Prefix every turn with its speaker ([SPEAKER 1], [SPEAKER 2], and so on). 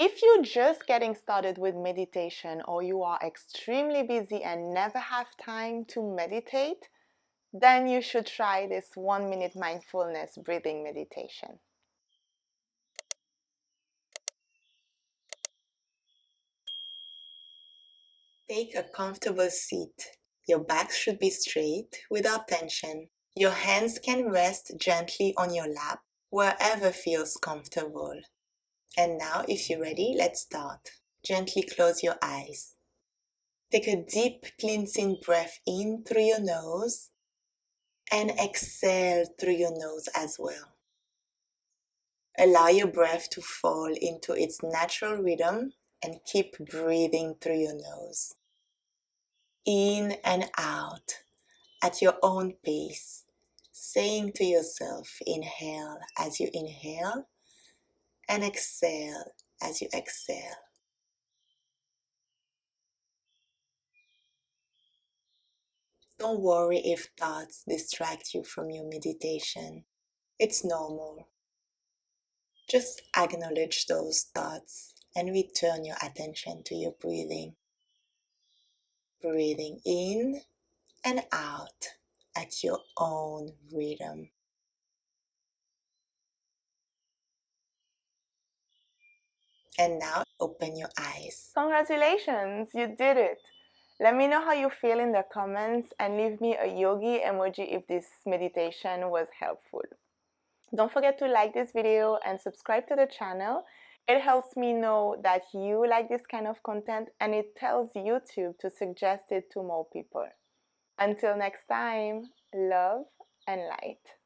[SPEAKER 1] If you're just getting started with meditation or you are extremely busy and never have time to meditate, then you should try this 1-minute mindfulness breathing meditation. Take a comfortable seat. Your back should be straight without tension. Your hands can rest gently on your lap, wherever feels comfortable. And now, if you're ready, let's start. Gently close your eyes. Take a deep cleansing breath in through your nose and exhale through your nose as well. Allow your breath to fall into its natural rhythm and keep breathing through your nose. In and out at your own pace, saying to yourself, inhale as you inhale and exhale as you exhale. Don't worry if thoughts distract you from your meditation. It's normal. Just acknowledge those thoughts and return your attention to your breathing. Breathing in and out at your own rhythm. And now open your eyes. Congratulations, you did it! Let me know how you feel in the comments and leave me a yogi emoji if this meditation was helpful. Don't forget to like this video and subscribe to the channel. It helps me know that you like this kind of content and it tells YouTube to suggest it to more people. Until next time, love and light.